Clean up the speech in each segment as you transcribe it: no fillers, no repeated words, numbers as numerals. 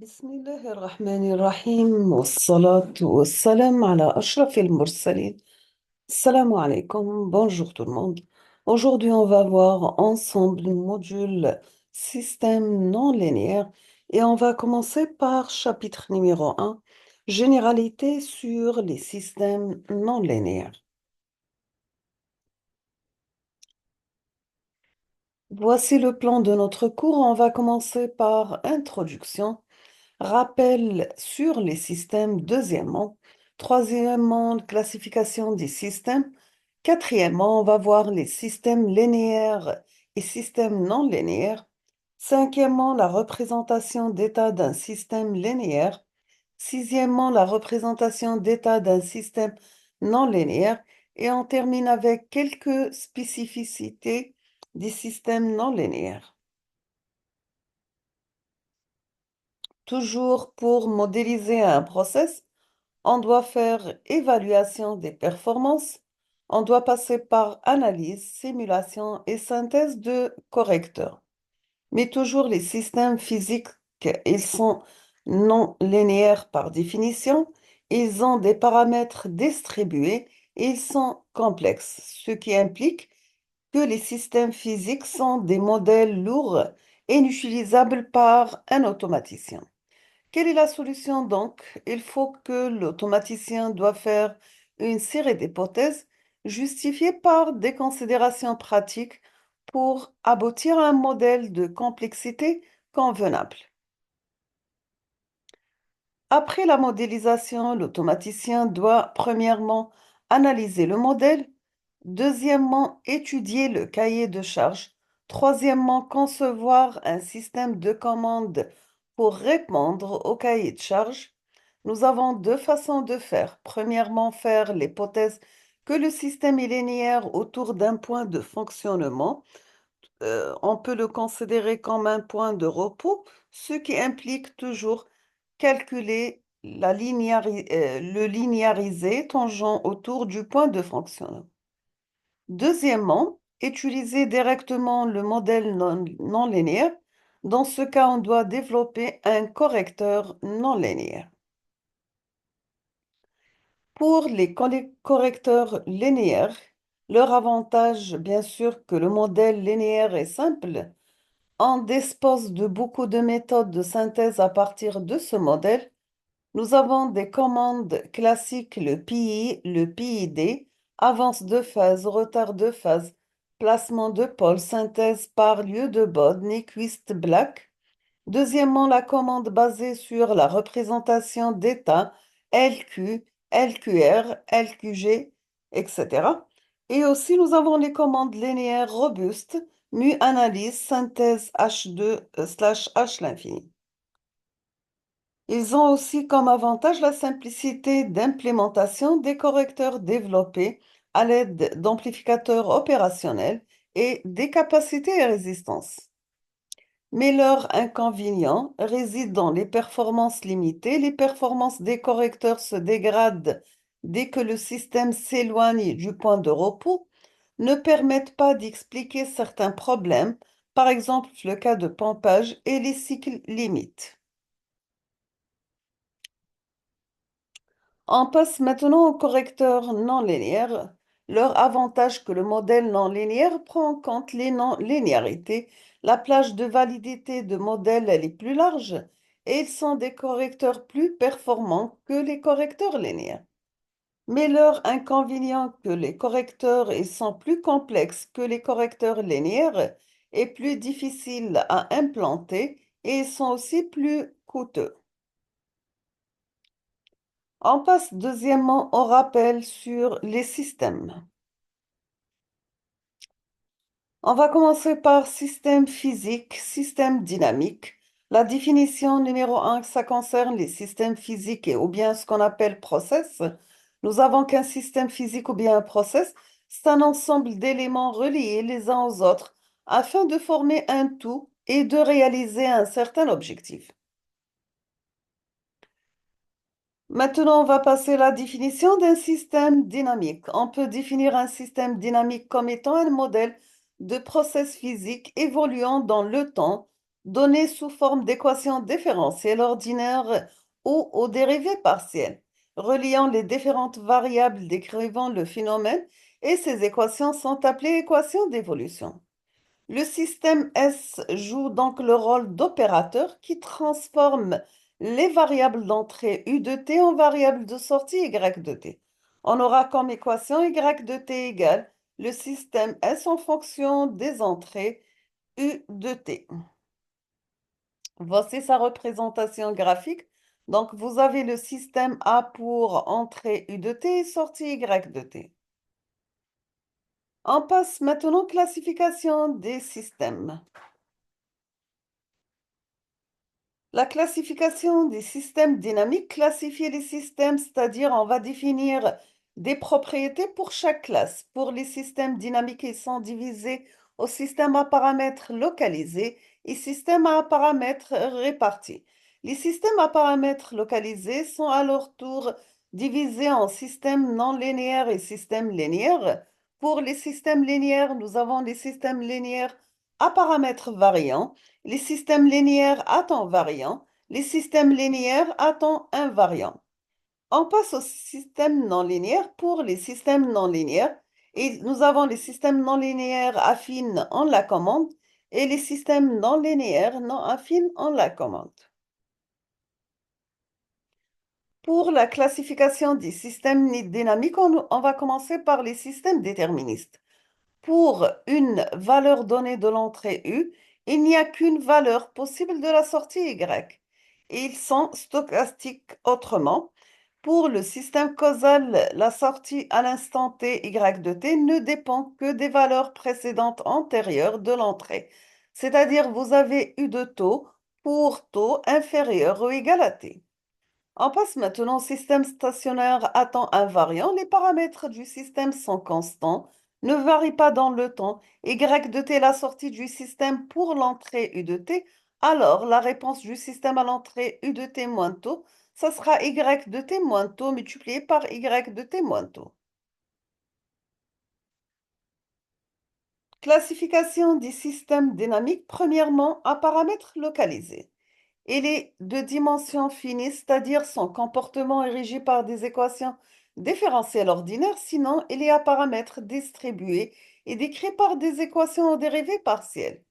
بسم الله الرحمن الرحيم والصلاة والسلام على أشرف المرسلين. Salam alaikum, bonjour tout le monde. Aujourd'hui, on va voir ensemble le module système non linéaire et on va commencer par chapitre numéro un, généralité sur les systèmes non linéaires. Voici le plan de notre cours. On va commencer par introduction. Rappel sur les systèmes, deuxièmement. Troisièmement, classification des systèmes. Quatrièmement, on va voir les systèmes linéaires et systèmes non linéaires. Cinquièmement, la représentation d'état d'un système linéaire. Sixièmement, la représentation d'état d'un système non linéaire. Et on termine avec quelques spécificités des systèmes non linéaires. Toujours pour modéliser un process, on doit faire évaluation des performances, on doit passer par analyse, simulation et synthèse de correcteurs. Mais toujours les systèmes physiques, ils sont non linéaires par définition, ils ont des paramètres distribués et ils sont complexes, ce qui implique que les systèmes physiques sont des modèles lourds et inutilisables par un automaticien. Quelle est la solution donc? Il faut que l'automaticien doit faire une série d'hypothèses justifiées par des considérations pratiques pour aboutir à un modèle de complexité convenable. Après la modélisation, l'automaticien doit premièrement analyser le modèle, deuxièmement étudier le cahier de charges, troisièmement concevoir un système de commande pour répondre au cahier de charges. Nous avons deux façons de faire. Premièrement, faire l'hypothèse que le système est linéaire autour d'un point de fonctionnement. On peut le considérer comme un point de repos, ce qui implique toujours calculer le linéarisé tangent autour du point de fonctionnement. Deuxièmement, utiliser directement le modèle non linéaire. Dans ce cas, on doit développer un correcteur non linéaire. Pour les correcteurs linéaires, leur avantage, bien sûr, que le modèle linéaire est simple. On dispose de beaucoup de méthodes de synthèse à partir de ce modèle. Nous avons des commandes classiques, le PI, le PID, avance de phase, retard de phase, placement de pôle, synthèse par lieu de Bode, Nyquist, Black. Deuxièmement, la commande basée sur la représentation d'état LQ, LQR, LQG, etc. Et aussi, nous avons les commandes linéaires robustes, mu analyse, synthèse H2 slash H l'infini. Ils ont aussi comme avantage la simplicité d'implémentation des correcteurs développés à l'aide d'amplificateurs opérationnels et des capacités et résistances. Mais leur inconvénient réside dans les performances limitées. Les performances des correcteurs se dégradent dès que le système s'éloigne du point de repos, ne permettent pas d'expliquer certains problèmes, par exemple le cas de pompage et les cycles limites. On passe maintenant aux correcteurs non linéaires. Leur avantage que le modèle non linéaire prend en compte les non-linéarités. La plage de validité de modèle elle est plus large et ils sont des correcteurs plus performants que les correcteurs linéaires. Mais leur inconvénient que les correcteurs ils sont plus complexes que les correcteurs linéaires et plus difficiles à implanter et ils sont aussi plus coûteux. On passe deuxièmement au rappel sur les systèmes. On va commencer par système physique, système dynamique. La définition numéro un, ça concerne les systèmes physiques et ou bien ce qu'on appelle process. Nous avons qu'un système physique ou bien un process, c'est un ensemble d'éléments reliés les uns aux autres afin de former un tout et de réaliser un certain objectif. Maintenant, on va passer à la définition d'un système dynamique. On peut définir un système dynamique comme étant un modèle de process physique évoluant dans le temps données sous forme d'équations différentielles ordinaires ou aux dérivées partielles, reliant les différentes variables décrivant le phénomène, et ces équations sont appelées équations d'évolution. Le système S joue donc le rôle d'opérateur qui transforme les variables d'entrée U de t en variables de sortie Y de t. On aura comme équation Y de t égale le système S en fonction des entrées U de t. Voici sa représentation graphique. Donc, vous avez le système A pour entrée U de t et sortie Y de t. On passe maintenant à classification des systèmes. La classification des systèmes dynamiques classifie les systèmes, c'est-à-dire on va définir des propriétés pour chaque classe. Pour les systèmes dynamiques, ils sont divisés au système à paramètres localisés et système à paramètres répartis. Les systèmes à paramètres localisés sont à leur tour divisés en systèmes non linéaires et systèmes linéaires. Pour les systèmes linéaires, nous avons les systèmes linéaires à paramètres variants, les systèmes linéaires à temps variant, les systèmes linéaires à temps invariant. On passe au système non linéaire pour les systèmes non linéaires et nous avons les systèmes non linéaires affines en la commande et les systèmes non linéaires non affines en la commande. Pour la classification des systèmes dynamiques, on va commencer par les systèmes déterministes. Pour une valeur donnée de l'entrée U, il n'y a qu'une valeur possible de la sortie Y. Et ils sont stochastiques autrement. Pour le système causal, la sortie à l'instant t Y de t ne dépend que des valeurs précédentes antérieures de l'entrée. C'est-à-dire vous avez U de taux pour taux inférieur ou égal à t. On passe maintenant au système stationnaire à temps invariant. Les paramètres du système sont constants, ne varient pas dans le temps. Y de t est la sortie du système pour l'entrée U de t. Alors, la réponse du système à l'entrée U de t moins taux, ça sera Y de t moins taux multiplié par Y de t moins taux. Classification des systèmes dynamiques, premièrement, à paramètres localisés. Il est de dimension finie, c'est-à-dire son comportement est régi par des équations différentielles ordinaires, sinon il est à paramètres distribués et décrit par des équations aux dérivées partielles.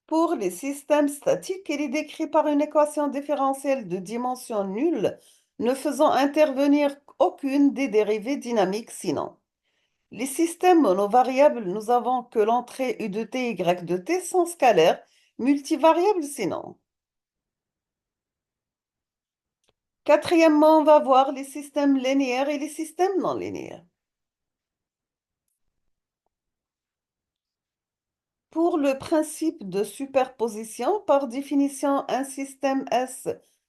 Pour les systèmes statiques, il est décrit par une équation différentielle de dimension nulle, ne faisant intervenir aucune des dérivées dynamiques sinon. Les systèmes monovariables, nous avons que l'entrée U de t, Y de t sont scalaires, multivariables sinon. Quatrièmement, on va voir les systèmes linéaires et les systèmes non linéaires. Pour le principe de superposition, par définition, un système S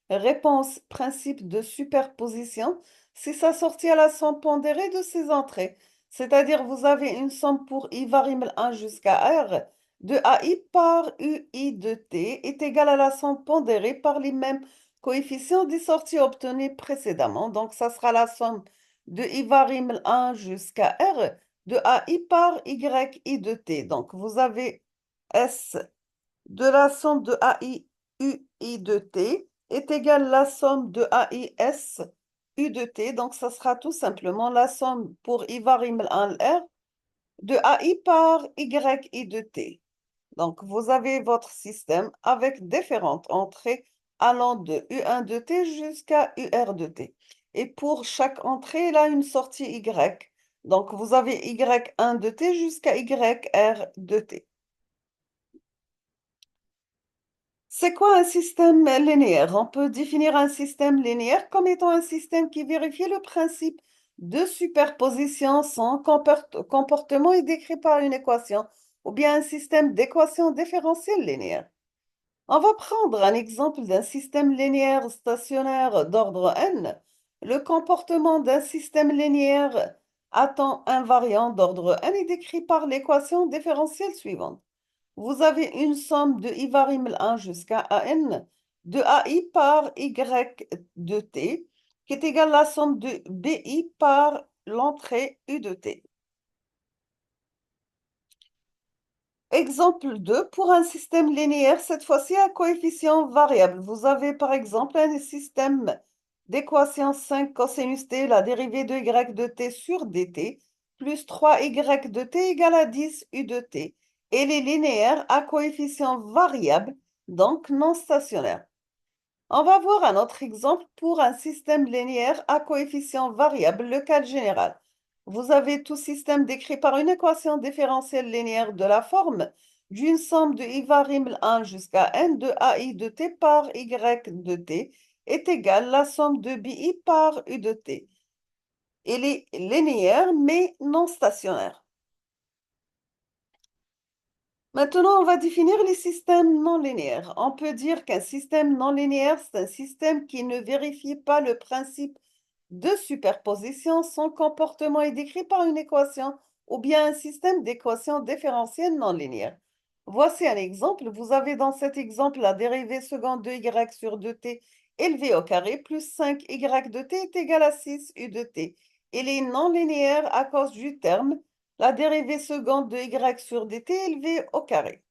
réponse principe de superposition, c'est sa sortie à la somme pondérée de ses entrées. C'est-à-dire, vous avez une somme pour I variable 1 jusqu'à R de AI par UI de T est égale à la somme pondérée par les mêmes coefficients des sorties obtenues précédemment. Donc, ça sera la somme de I variable 1 jusqu'à R de AI par YI de t. Donc, vous avez S de la somme de AI UI de t est égale à la somme de AI S U de t. Donc, ça sera tout simplement la somme pour I variable 1 R de AI par YI de t. Donc, vous avez votre système avec différentes entrées allant de U1 de t jusqu'à UR de t. Et pour chaque entrée, il a une sortie Y. Donc, vous avez Y1 de t jusqu'à YR de t. C'est quoi un système linéaire? On peut définir un système linéaire comme étant un système qui vérifie le principe de superposition. Son comportement est décrit par une équation ou bien un système d'équations différentielles linéaires. On va prendre un exemple d'un système linéaire stationnaire d'ordre n. Le comportement d'un système linéaire à temps invariant d'ordre n est décrit par l'équation différentielle suivante. Vous avez une somme de I variable 1 jusqu'à AN de AI par Y de t qui est égale à la somme de BI par l'entrée U de t. Exemple 2, pour un système linéaire, cette fois-ci à coefficient variable. Vous avez par exemple un système d'équation 5 cosinus t, la dérivée de y de t sur dt, plus 3y de t égale à 10 u de t. Elle est linéaire à coefficient variable, donc non stationnaire. On va voir un autre exemple pour un système linéaire à coefficient variable, le cas général. Vous avez tout système décrit par une équation différentielle linéaire de la forme d'une somme de i variable 1 jusqu'à n de ai de t par y de t est égale à la somme de bi par u de t. Elle est linéaire mais non stationnaire. Maintenant, on va définir les systèmes non linéaires. On peut dire qu'un système non linéaire, c'est un système qui ne vérifie pas le principe de superposition. Son comportement est décrit par une équation ou bien un système d'équations différentielles non linéaires. Voici un exemple. Vous avez dans cet exemple la dérivée seconde de y sur 2t élevée au carré plus 5y de t est égal à 6 u de t. Il est non linéaire à cause du terme la dérivée seconde de y sur dt élevée au carré.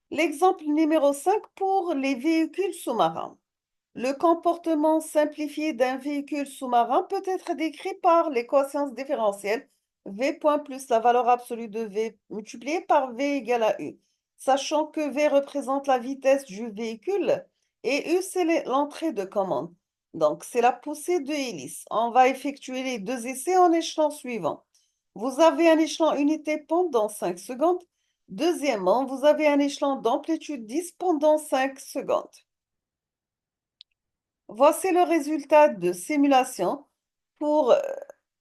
L'exemple numéro 5 pour les véhicules sous-marins. Le comportement simplifié d'un véhicule sous-marin peut être décrit par l'équation différentielle v point plus la valeur absolue de v multiplié par v égale à u, sachant que v représente la vitesse du véhicule et u c'est l'entrée de commande. Donc c'est la poussée de hélice. On va effectuer les deux essais en échelon suivant. Vous avez un échelon unité pendant 5 secondes. Deuxièmement, vous avez un échelon d'amplitude 10 pendant 5 secondes. Voici le résultat de simulation pour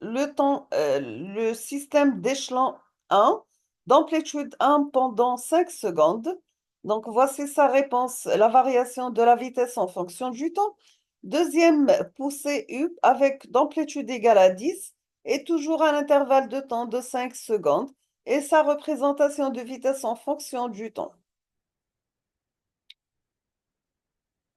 le système d'échelon 1, d'amplitude 1 pendant 5 secondes. Donc, voici sa réponse, la variation de la vitesse en fonction du temps. Deuxième poussée U avec d'amplitude égale à 10 et toujours un intervalle de temps de 5 secondes et sa représentation de vitesse en fonction du temps.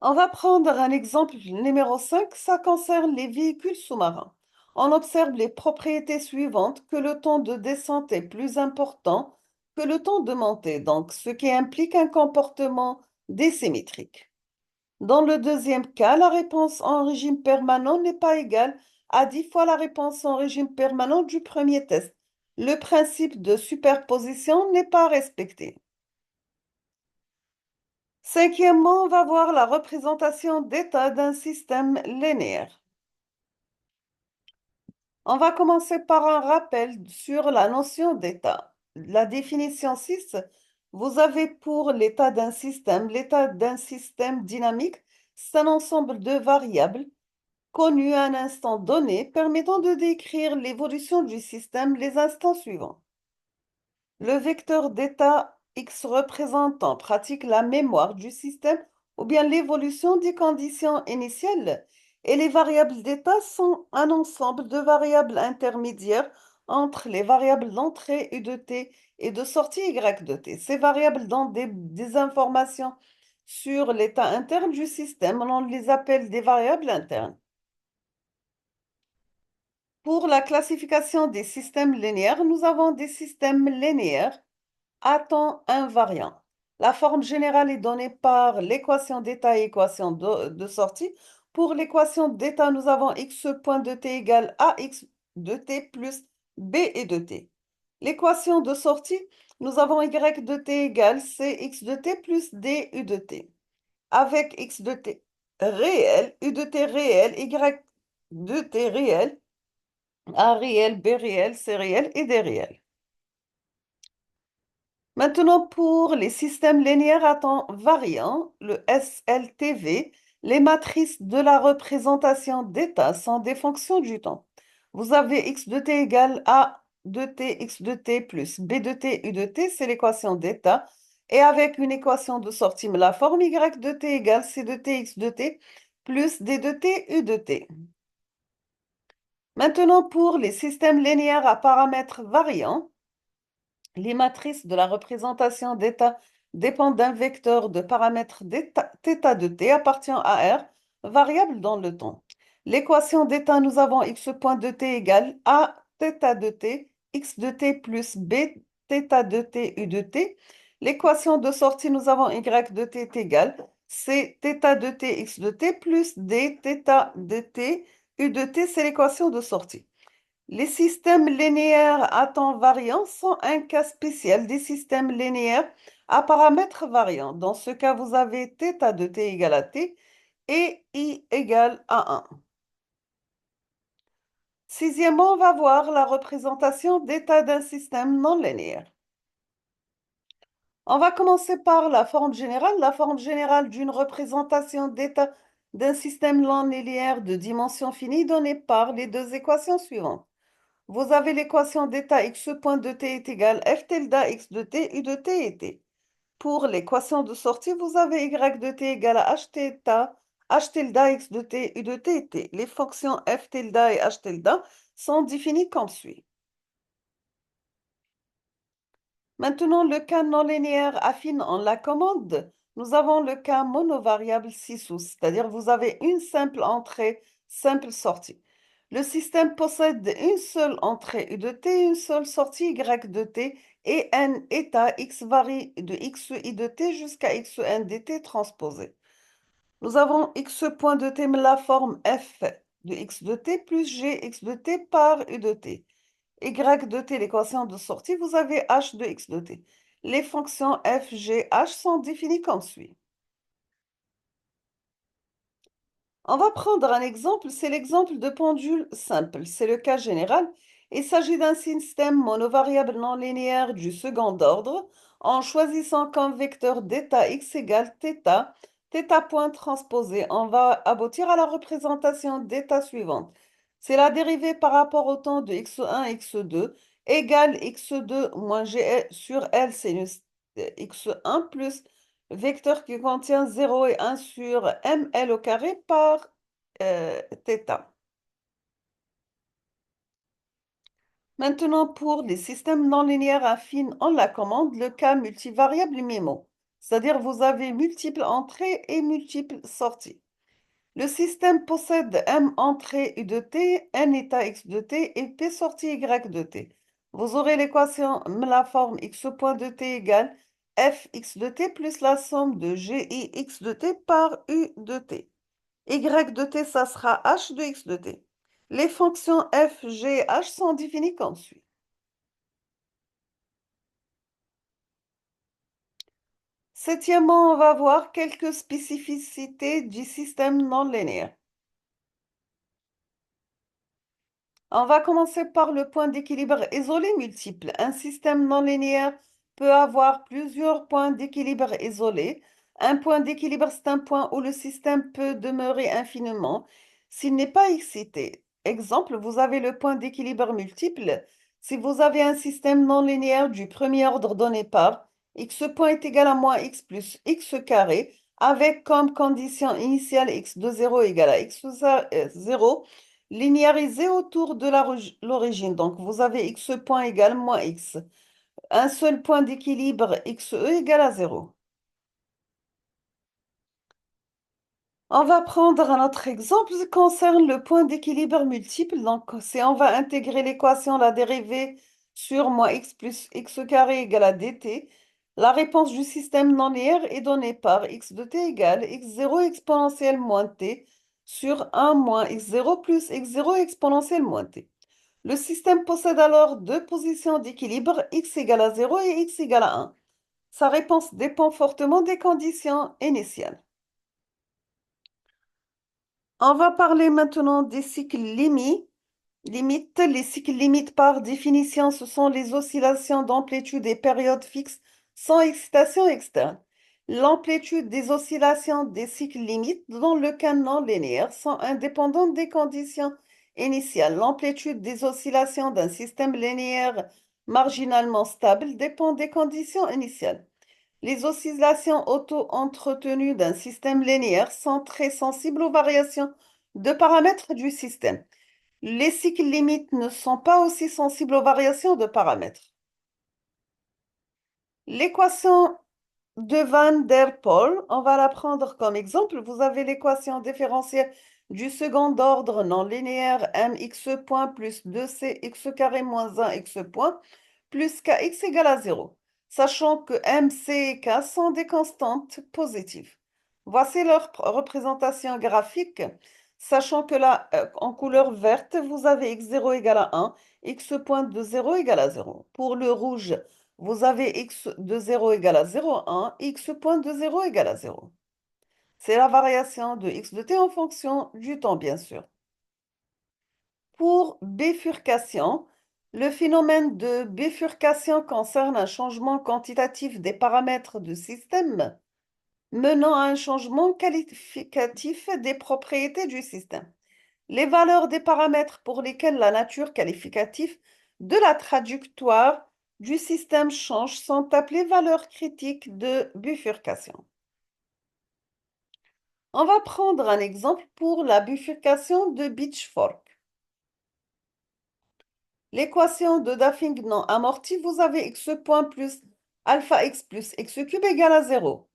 On va prendre un exemple numéro 5, ça concerne les véhicules sous-marins. On observe les propriétés suivantes, que le temps de descente est plus important que le temps de montée, donc ce qui implique un comportement désymétrique. Dans le deuxième cas, la réponse en régime permanent n'est pas égale à 10 fois la réponse en régime permanent du premier test. Le principe de superposition n'est pas respecté. Cinquièmement, on va voir la représentation d'état d'un système linéaire. On va commencer par un rappel sur la notion d'état. La définition 6, vous avez pour l'état d'un système dynamique, c'est un ensemble de variables connues à un instant donné permettant de décrire l'évolution du système les instants suivants. Le vecteur d'état X représente en pratique la mémoire du système ou bien l'évolution des conditions initiales et les variables d'état sont un ensemble de variables intermédiaires entre les variables d'entrée U de t et de sortie Y de t. Ces variables donnent des informations sur l'état interne du système, on les appelle des variables internes. Pour la classification des systèmes linéaires, nous avons des systèmes linéaires à temps invariant. La forme générale est donnée par l'équation d'état et équation de sortie. Pour l'équation d'état, nous avons x point de t égale ax de t plus b et de t. L'équation de sortie, nous avons y de t égale cx de t plus d u de t. Avec x de t réel, u de t réel, y de t réel, a réel, b réel, c réel et d réel. Maintenant, pour les systèmes linéaires à temps variant, le SLTV, les matrices de la représentation d'état sont des fonctions du temps. Vous avez x de t égale a de t, x de t plus b de t, u de t, c'est l'équation d'état. Et avec une équation de sortie, la forme y de t égale c de t, x de t plus d de t, u de t. Maintenant, pour les systèmes linéaires à paramètres variants, les matrices de la représentation d'état dépendent d'un vecteur de paramètres θ de t appartient à R, variable dans le temps. L'équation d'état, nous avons x point de t égale a θ de t, x de t plus b θ de t u de t. L'équation de sortie, nous avons y de t est égal c θ de t x de t plus d θ de t u de t, c'est l'équation de sortie. Les systèmes linéaires à temps variant sont un cas spécial des systèmes linéaires à paramètres variants. Dans ce cas, vous avez θ de t égale à t et i égale à 1. Sixièmement, on va voir la représentation d'état d'un système non linéaire. On va commencer par la forme générale. La forme générale d'une représentation d'état d'un système non linéaire de dimension finie donnée par les deux équations suivantes. Vous avez l'équation d'état x point de t est égal f tilde x de t u de t et t. Pour l'équation de sortie, vous avez y de t égale à h θ, h tilde x de t u de t et t. Les fonctions f tilde et h tilde sont définies comme suit. Maintenant, le cas non linéaire affine en la commande. Nous avons le cas monovariable 6 c'est-à-dire vous avez une simple entrée, simple sortie. Le système possède une seule entrée u de t, une seule sortie y de t et un état x varie de xi de t jusqu'à xn dt transposé. Nous avons x point de t, la forme f de x de t plus g x de t par u de t. Y de t, l'équation de sortie, vous avez h de x de t. Les fonctions f, g, h sont définies comme suit. On va prendre un exemple, c'est l'exemple de pendule simple. C'est le cas général. Il s'agit d'un système monovariable non linéaire du second ordre en choisissant comme vecteur d'état x égale θ, θ point transposé. On va aboutir à la représentation d'état suivante. C'est la dérivée par rapport au temps de x1, x2 égale x2 moins g sur L sinus x1 plus vecteur qui contient 0 et 1 sur ml au carré par θ. Maintenant, pour les systèmes non linéaires affines, on la commande le cas multivariable MIMO, c'est-à-dire vous avez multiples entrées et multiples sorties. Le système possède m entrées u de t, n état x de t et p sorties y de t. Vous aurez l'équation, la forme x point de t égale f x de t plus la somme de gi x de t par u de t. Y de t, ça sera h de x de t. Les fonctions f, g et h sont définies comme suit. Septièmement, on va voir quelques spécificités du système non linéaire. On va commencer par le point d'équilibre isolé multiple. Un système non linéaire peut avoir plusieurs points d'équilibre isolés. Un point d'équilibre, c'est un point où le système peut demeurer infiniment s'il n'est pas excité. Exemple, vous avez le point d'équilibre multiple. Si vous avez un système non linéaire du premier ordre donné par x point est égal à moins x plus x carré, avec comme condition initiale x de 0 égale à x 0, linéarisé autour de l'origine. Donc, vous avez x point égale moins x. Un seul point d'équilibre xe égale à 0. On va prendre un autre exemple qui concerne le point d'équilibre multiple. Donc, si on va intégrer l'équation, la dérivée sur moins x plus x carré égale à dt, la réponse du système non linéaire est donnée par x de t égale x0 exponentielle moins t sur 1 moins x0 plus x0 exponentielle moins t. Le système possède alors deux positions d'équilibre, x égale à 0 et x égale à 1. Sa réponse dépend fortement des conditions initiales. On va parler maintenant des cycles limites. Les cycles limites, par définition, ce sont les oscillations d'amplitude et périodes fixes sans excitation externe. L'amplitude des oscillations des cycles limites dans le cas non linéaire sont indépendantes des conditions initiales. L'amplitude des oscillations d'un système linéaire marginalement stable dépend des conditions initiales. Les oscillations auto-entretenues d'un système linéaire sont très sensibles aux variations de paramètres du système. Les cycles limites ne sont pas aussi sensibles aux variations de paramètres. L'équation de Van der Pol, on va la prendre comme exemple. Vous avez l'équation différentielle du second ordre non linéaire mx point plus 2cx carré moins 1x point plus kx égale à 0, sachant que m, c et k sont des constantes positives. Voici leur représentation graphique, sachant que là, en couleur verte, vous avez x0 égale à 1, x point de 0 égale à 0. Pour le rouge, vous avez x de 0 égale à 0,1, x point de 0 égale à 0. C'est la variation de x de t en fonction du temps, bien sûr. Pour bifurcation, le phénomène de bifurcation concerne un changement quantitatif des paramètres du système menant à un changement qualificatif des propriétés du système. Les valeurs des paramètres pour lesquels la nature qualificative de la trajectoire du système change sont appelées valeurs critiques de bifurcation. On va prendre un exemple pour la bifurcation de Pitchfork. L'équation de Duffing non amortie, vous avez x point plus alpha x plus x cube égale à 0.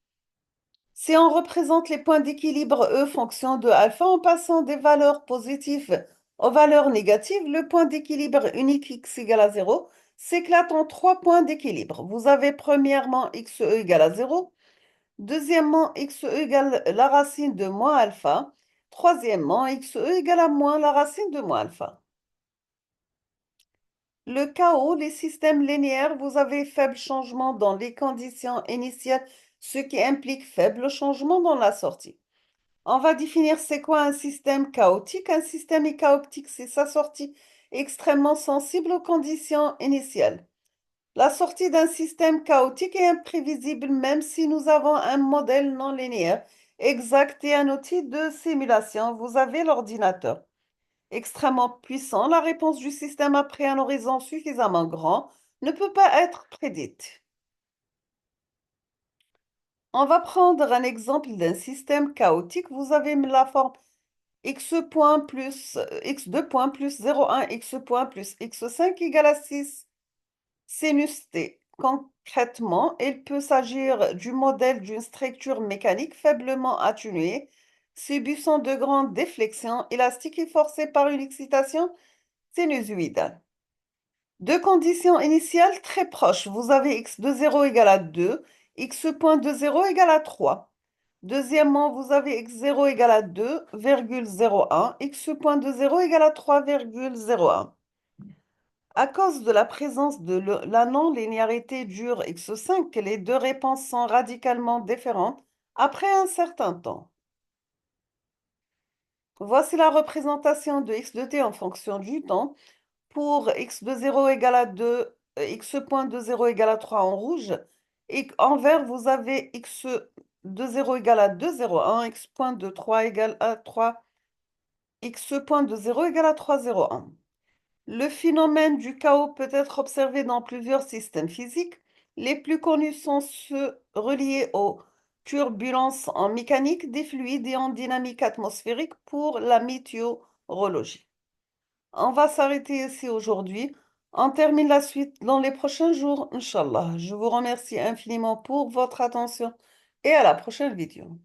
Si on représente les points d'équilibre E fonction de alpha en passant des valeurs positives aux valeurs négatives, le point d'équilibre unique x égale à 0 s'éclate en trois points d'équilibre. Vous avez premièrement xe égale à 0, deuxièmement xe égale la racine de moins alpha, troisièmement xe égale à moins la racine de moins alpha. Le chaos, les systèmes linéaires, vous avez faible changement dans les conditions initiales, ce qui implique faible changement dans la sortie. On va définir c'est quoi un système chaotique. Un système est chaotique, c'est sa sortie extrêmement sensible aux conditions initiales. La sortie d'un système chaotique est imprévisible même si nous avons un modèle non linéaire exact et un outil de simulation. Vous avez l'ordinateur. Extrêmement puissant, la réponse du système après un horizon suffisamment grand ne peut pas être prédite. On va prendre un exemple d'un système chaotique. Vous avez la forme x point plus x2 point plus 0,1 x point plus x5 égale à 6 sinus t. Concrètement, il peut s'agir du modèle d'une structure mécanique faiblement atténuée, subissant de grandes déflexions élastiques et forcée par une excitation sinusoïdale. Deux conditions initiales très proches. Vous avez x de 0 égale à 2, x point de 0 égale à 3. Deuxièmement, vous avez x0 égale à 2,01, x point de 0 égale à 3,01. À cause de la présence de la non-linéarité dure x5, les deux réponses sont radicalement différentes après un certain temps. Voici la représentation de x de t en fonction du temps. Pour x de 0 égale à 2, x point de 0 égale à 3 en rouge. Et en vert, vous avez x de 0 égale à 2,01, x point de 3 égale à 3, x point de 0 égale à 3,01. Le phénomène du chaos peut être observé dans plusieurs systèmes physiques. Les plus connus sont ceux reliés aux turbulences en mécanique des fluides et en dynamique atmosphérique pour la météorologie. On va s'arrêter ici aujourd'hui. On termine la suite dans les prochains jours, Inch'Allah. Je vous remercie infiniment pour votre attention et à la prochaine vidéo.